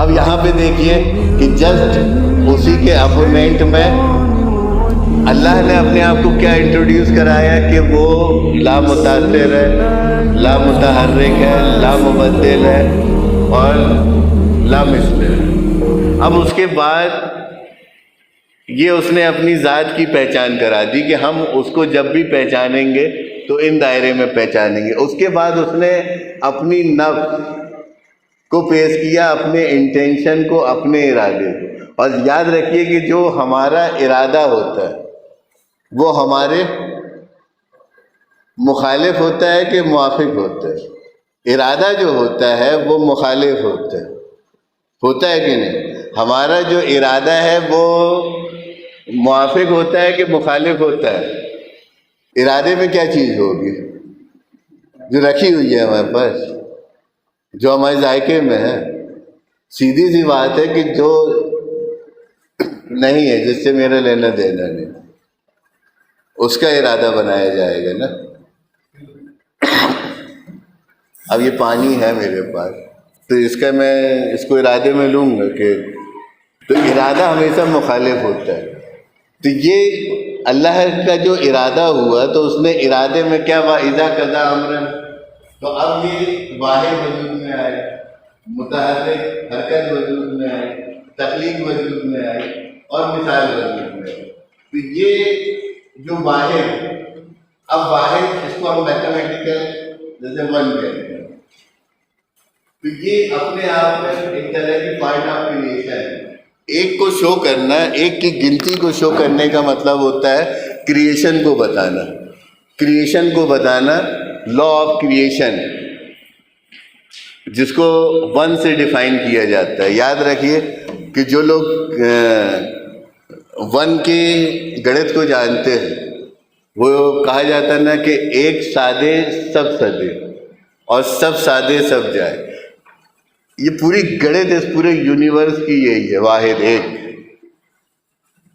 اب یہاں پہ دیکھیے کہ جسٹ اسی کے اپوننٹ میں اللہ نے اپنے آپ کو کیا انٹروڈیوس کرایا کہ وہ لا متاثر ہے، لا متحرک ہے، لا مبدل ہے اور لا مثل ہے۔ اب اس کے بعد یہ اس نے اپنی ذات کی پہچان کرا دی کہ ہم اس کو جب بھی پہچانیں گے تو ان دائرے میں پہچانیں گے۔ اس کے بعد اس نے اپنی نفس کو پیش کیا، اپنے انٹینشن کو، اپنے ارادے کو۔ اور یاد رکھیے کہ جو ہمارا ارادہ ہوتا ہے وہ ہمارے مخالف ہوتا ہے کہ موافق ہوتا ہے؟ ارادہ جو ہوتا ہے وہ مخالف ہوتا ہے کہ نہیں؟ ہمارا جو ارادہ ہے وہ موافق ہوتا ہے کہ مخالف ہوتا ہے؟ ارادے میں کیا چیز ہوگی جو رکھی ہوئی ہے ہمارے پاس، جو ہمارے ذائقے میں ہے؟ سیدھی سی بات ہے کہ جو نہیں ہے، جس سے میرا لینا دینا نہیں، اس کا ارادہ بنایا جائے گا نا۔ اب یہ پانی ہے میرے پاس تو اس کو ارادے میں لوں گا کہ تو ارادہ ہمیشہ مخالف ہوتا ہے۔ تو یہ اللہ کا جو ارادہ ہوا تو اس نے ارادے میں کیا اذا قضا امرا، تو اب یہ واحد وجود میں آئے، متحرک حرکت وجود میں آئی، تخلیق وجود میں آئی اور مثال وجود میں آئی۔ تو یہ جو واحد، اب واحد اس کو ہم میتھمیٹیکل جیسے ون کہتے ہیں، تو یہ اپنے آپ میں ایک طرح کی پارٹ آف کریشن ہے۔ ایک کو شو کرنا، ایک کی گنتی کو شو کرنے کا مطلب ہوتا ہے کریشن کو بتانا، کریشن کو بتانا، لا آف کریشن، جس کو ون سے ڈیفائن کیا جاتا ہے۔ یاد رکھیے کہ جو لوگ ون کے گڑت کو جانتے ہیں وہ کہا جاتا ہے نا کہ ایک سادے سب سدے اور سب سادے سب جائے۔ یہ پوری گڑت اس پورے یونیورس کی یہی ہے، واحد ایک۔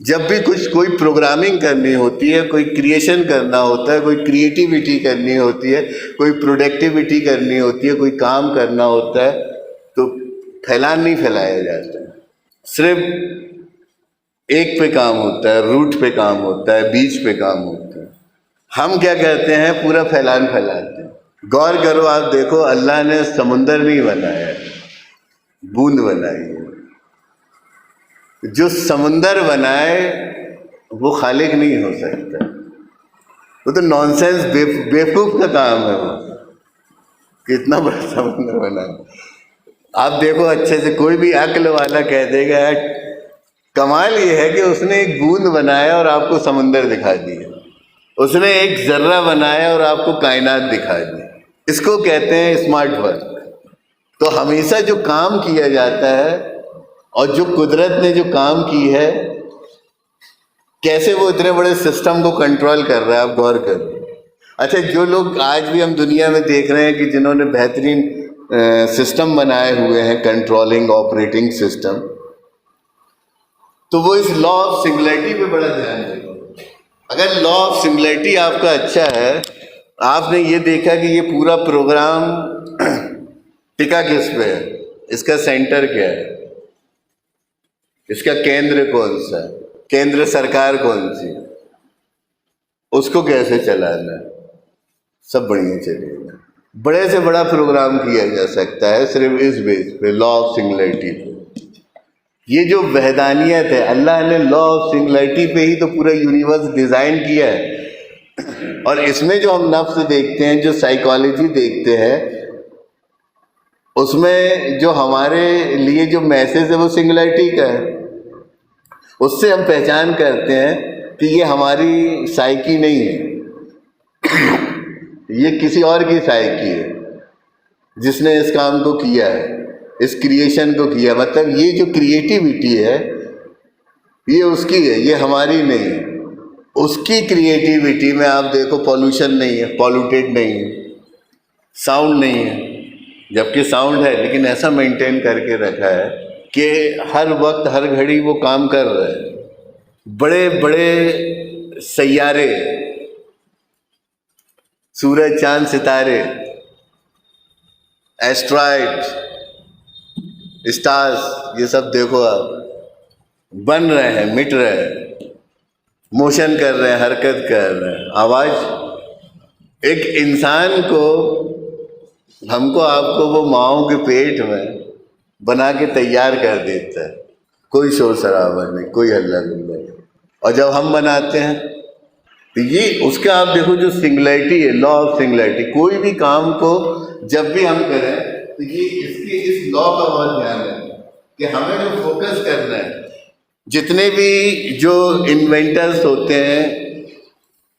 جب بھی کوئی پروگرامنگ کرنی ہوتی ہے، کوئی کریشن کرنا ہوتا ہے، کوئی کریٹیویٹی کرنی ہوتی ہے، کوئی پروڈکٹیویٹی کرنی ہوتی ہے، کوئی کام کرنا ہوتا ہے تو پھیلان نہیں پھیلایا جاتا ہے، صرف ایک پہ کام ہوتا ہے، روٹ پہ کام ہوتا ہے، بیچ پہ کام ہوتا ہے۔ ہم کیا کرتے ہیں؟ پورا پھیلان پھیلاتے ہیں۔ غور کرو، آپ دیکھو اللہ نے سمندر نہیں بنایا، بوند بنائی ہے۔ جو سمندر بنائے وہ خالق نہیں ہو سکتا، وہ تو نان سینس بیوقوف کا کام ہے وہ، کہ اتنا بڑا سمندر بنائے۔ آپ دیکھو اچھے سے، کوئی بھی عقل والا کہہ دے گا کمال یہ ہے کہ اس نے ایک بوند بنایا اور آپ کو سمندر دکھا دیا، اس نے ایک ذرہ بنایا اور آپ کو کائنات دکھا دی۔ اس کو کہتے ہیں اسمارٹ ورک۔ تو ہمیشہ جو کام کیا جاتا ہے اور جو قدرت نے جو کام کی ہے، کیسے وہ اتنے بڑے سسٹم کو کنٹرول کر رہا ہے، آپ غور کریں۔ اچھا، جو لوگ آج بھی ہم دنیا میں دیکھ رہے ہیں کہ جنہوں نے بہترین سسٹم بنائے ہوئے ہیں، کنٹرولنگ آپریٹنگ سسٹم، تو وہ اس لا آف سنگولیرٹی پہ بڑا دھیان دیں۔ اگر لا آف سنگولیرٹی آپ کا اچھا ہے، آپ نے یہ دیکھا کہ یہ پورا پروگرام ٹکا کس پہ ہے، اس کا سینٹر کیا ہے، اس کا کیندر کون سا ہے، کیندر سرکار کون سی، اس کو کیسے چلانا ہے، سب بڑھیا چلے گا۔ بڑے سے بڑا پروگرام کیا جا سکتا ہے صرف اس بیس پہ، لا آف سنگولیرٹی پہ۔ یہ جو وحدانیت ہے، اللہ نے لا آف سنگولیرٹی پہ ہی تو پورا یونیورس ڈیزائن کیا ہے۔ اور اس میں جو ہم نفس دیکھتے ہیں، جو سائیکالوجی دیکھتے ہیں، اس میں جو ہمارے لیے جو میسج ہے وہ سنگولیرٹی کا ہے۔ اس سے ہم پہچان کرتے ہیں کہ یہ ہماری سائیکی نہیں ہے، یہ کسی اور کی سائیکی ہے جس نے اس کام کو کیا ہے، اس کریشن کو کیا۔ مطلب یہ جو کریٹیویٹی ہے یہ اس کی ہے، یہ ہماری نہیں ہے۔ اس کی کریٹیویٹی میں آپ دیکھو پولوشن نہیں ہے، پالوٹیڈ نہیں ہے، ساؤنڈ نہیں ہے، جبکہ ساؤنڈ ہے لیکن ایسا مینٹین کر کے رکھا ہے کہ ہر وقت ہر گھڑی وہ کام کر رہا ہے۔ بڑے بڑے سیارے، سورج، چاند، ستارے، ایسٹرائڈ، اسٹارز یہ سب دیکھو آپ بن رہے ہیں، مٹ رہے ہیں، موشن کر رہے ہیں، حرکت کر رہے ہیں، آواز ایک انسان کو، ہم کو آپ کو وہ ماؤں کے پیٹ میں بنا کے تیار کر دیتا ہے، کوئی شور شرابہ نہیں، کوئی ہلہ گلا نہیں، اور جب ہم بناتے ہیں تو یہ اس کا آپ دیکھو جو سنگولیرٹی ہے، لا آف سنگولیرٹی، کوئی بھی کام کو جب بھی ہم کریں تو یہ اس لا کا بہت دھیان رکھیں کہ ہمیں جو فوکس کرنا ہے، جتنے بھی جو انوینٹرز ہوتے ہیں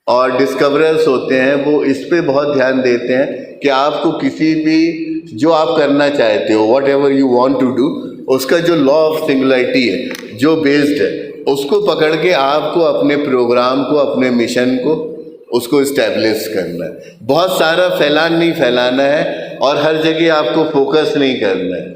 اور ڈسکوررز ہوتے ہیں وہ اس پہ بہت دھیان دیتے ہیں کہ آپ کو کسی بھی جو آپ کرنا چاہتے ہو، whatever you want to do, اس کا جو لا آف سنگولیرٹی ہے، جو بیسڈ ہے، اس کو پکڑ کے آپ کو اپنے پروگرام کو، اپنے مشن کو، اس کو اسٹیبلش کرنا ہے۔ بہت سارا پھیلان نہیں پھیلانا ہے اور ہر جگہ آپ کو فوکس نہیں کرنا ہے۔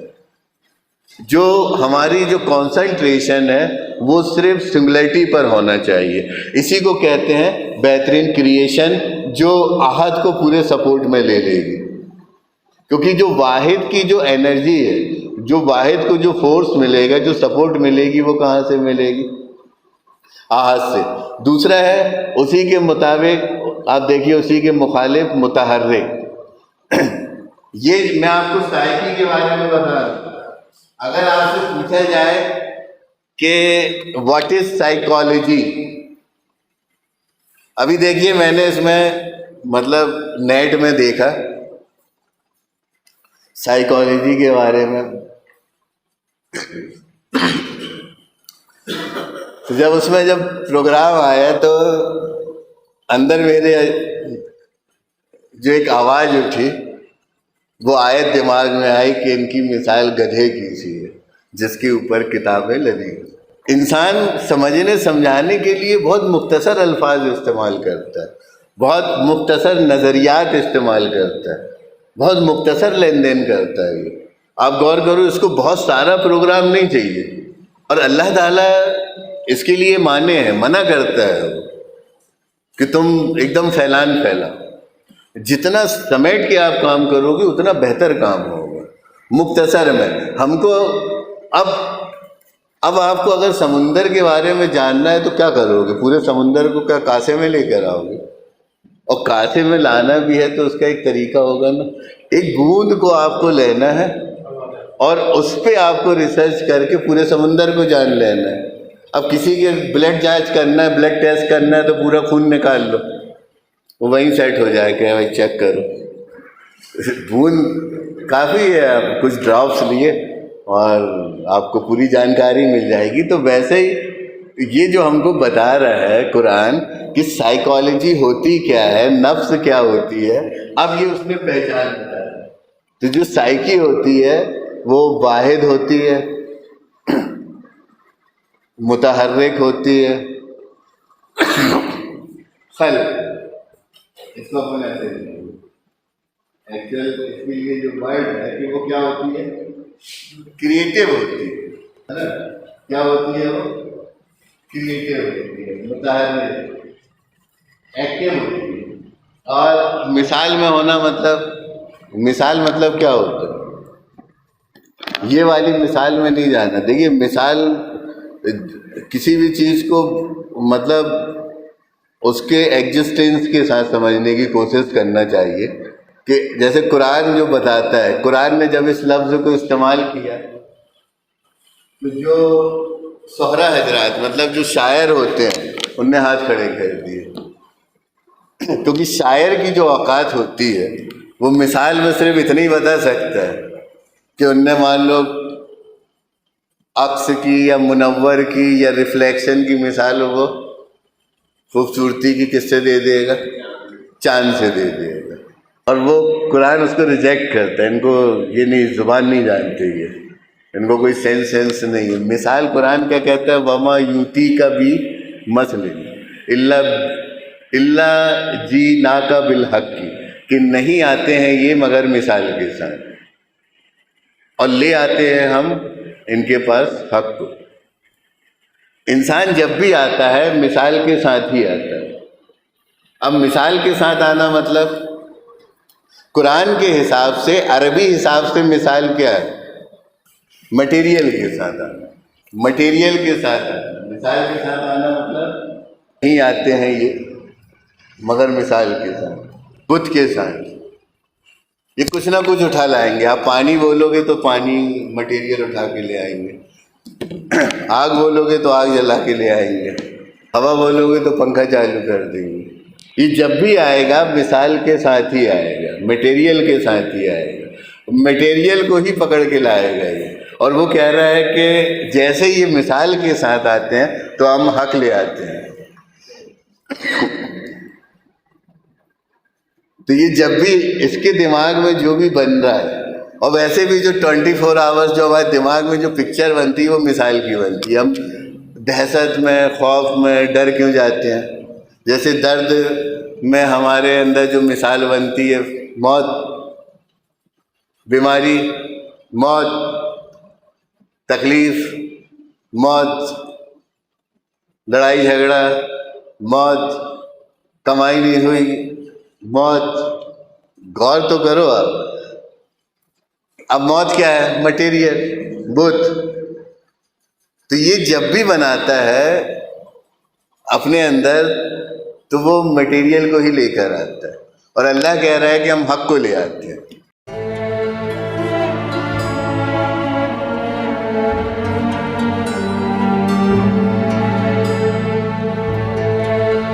جو ہماری جو کانسنٹریشن ہے وہ صرف سنگولیرٹی پر ہونا چاہیے۔ اسی کو کہتے ہیں بہترین کریشن، جو احد کو پورے سپورٹ میں لے لے گی، کیونکہ جو واحد کی جو انرجی ہے، جو واحد کو جو فورس ملے گا، جو سپورٹ ملے گی، وہ کہاں سے ملے گی؟ احد سے۔ دوسرا ہے اسی کے مطابق آپ دیکھیے، اسی کے مخالف متحرک۔ یہ میں آپ کو سائیکی کے بارے میں بتا رہا ہوں۔ اگر آپ سے پوچھا جائے کہ واٹ از سائیکالوجی، ابھی دیکھیے میں نے اس میں مطلب نیٹ میں دیکھا سائیکالوجی کے بارے میں، تو جب اس میں جب پروگرام آیا تو اندر میرے جو ایک آواز اٹھی، وہ آیت دماغ میں آئی کہ ان کی مثال گدھے کی سی ہے جس کے اوپر کتابیں لدی۔ انسان سمجھنے سمجھانے کے لیے بہت مختصر الفاظ استعمال کرتا ہے، بہت مختصر نظریات استعمال کرتا ہے، بہت مختصر لین دین کرتا ہے۔ یہ آپ غور کرو، اس کو بہت سارا پروگرام نہیں چاہیے، اور اللہ تعالیٰ اس کے لیے مانے ہیں، منع کرتا ہے کہ تم ایک دم پھیلان پھیلا۔ جتنا سمیٹ کے آپ کام کرو گے اتنا بہتر کام ہوگا مختصر میں۔ ہم کو اب آپ کو اگر سمندر کے بارے میں جاننا ہے تو کیا کرو گے؟ پورے سمندر کو کیا کاسے میں لے کر آؤ گے؟ اور کاسے میں لانا بھی ہے تو اس کا ایک طریقہ ہوگا نا۔ ایک بوند کو آپ کو لینا ہے اور اس پہ آپ کو ریسرچ کر کے پورے سمندر کو جان لینا ہے۔ اب کسی کے بلڈ جانچ کرنا ہے، بلڈ ٹیسٹ کرنا ہے تو پورا خون نکال لو، وہ وہیں سیٹ ہو جائے کہ بھائی چیک کرو۔ بوند کافی ہے، آپ کچھ ڈراپس لیے اور آپ کو پوری جانکاری مل جائے گی۔ تو ویسے ہی یہ جو ہم کو بتا رہا ہے قرآن کہ سائیکالوجی ہوتی کیا ہے، نفس کیا ہوتی ہے، اب یہ اس نے پہچان بتایا۔ تو جو سائیکی ہوتی ہے وہ واحد ہوتی ہے، متحرک ہوتی ہے، خلق، اس کو اپنے ایسے ایکچوئل اس کے لیے جو ورڈ ہے کہ وہ کیا ہوتی ہے، کریٹو ہوتی ہے نا؟ کیا ہوتی ہے؟ وہ کریٹو ہوتی ہے، متحرک، ایکٹیو ہوتی ہے۔ اور مثال میں ہونا مطلب کیا ہوتا ہے؟ یہ والی مثال میں نہیں جانا۔ دیکھیے مثال کسی بھی چیز کو مطلب اس کے ایگزسٹنس کے ساتھ سمجھنے کی کوشش کرنا چاہیے، کہ جیسے قرآن جو بتاتا ہے، قرآن نے جب اس لفظ کو استعمال کیا تو جو سہرا حضرات مطلب جو شاعر ہوتے ہیں ان نے ہاتھ کھڑے کر دیے، کیونکہ شاعر کی جو اوقات ہوتی ہے وہ مثال میں صرف اتنی ہی بتا سکتا ہے کہ ان نے مان لو عکس کی یا منور کی یا ریفلیکشن کی مثال وہ خوبصورتی کی کس سے دے دے گا؟ چاند سے دے دے گا، اور وہ قرآن اس کو ریجیکٹ کرتا ہے۔ ان کو یہ نہیں، زبان نہیں جانتے، یہ ان کو کوئی سینس نہیں ہے۔ مثال قرآن کیا کہتا ہے؟ وما یوتی کا بھی مثل اللہ جی نا کا بالحق کی، کہ نہیں آتے ہیں یہ مگر مثال کے ساتھ، اور لے آتے ہیں ہم ان کے پاس حق کو۔ انسان جب بھی آتا ہے مثال کے ساتھ ہی آتا ہے۔ اب مثال کے ساتھ آنا مطلب قرآن کے حساب سے، عربی حساب سے مثال کیا ہے؟ مٹیریل کے ساتھ آنا، مٹیریل کے ساتھ آنا، مثال کے ساتھ آنا مطلب نہیں آتے ہیں یہ، مگر مثال کے ساتھ، بت کے ساتھ یہ کچھ نہ کچھ اٹھا لائیں گے. آپ پانی بولو گے تو پانی مٹیریل اٹھا کے لے آئیں گے، آگ بولو گے تو آگ جلا کے لے آئیں گے، ہوا بولو گے تو پنکھا چالو کر دیں گے. یہ جب بھی آئے گا مثال کے ساتھ ہی آئے گا، مٹیریل کے ساتھ ہی آئے گا، مٹیریل کو ہی پکڑ کے لائے گا یہ. اور وہ کہہ رہا ہے کہ جیسے یہ مثال کے ساتھ آتے ہیں تو ہم حق لے آتے ہیں. تو یہ جب بھی اس کے دماغ میں جو بھی بن رہا ہے، اور ویسے بھی جو 24 آورس جو ہمارے دماغ میں جو پکچر بنتی ہے وہ مثال کی بنتی ہے. ہم دہشت میں، خوف میں، ڈر کیوں جاتے ہیں؟ جیسے درد میں ہمارے اندر جو مثال بنتی ہے موت، بیماری، موت، تکلیف، موت، لڑائی جھگڑا، موت، کمائی نہیں ہوئی، موت. غور تو کرو آپ. اب موت کیا ہے؟ مٹیریل، بت. تو یہ جب بھی بناتا ہے اپنے اندر تو وہ مٹیریل کو ہی لے کر آتا ہے، اور اللہ کہہ رہا ہے کہ ہم حق کو لے آتے ہیں.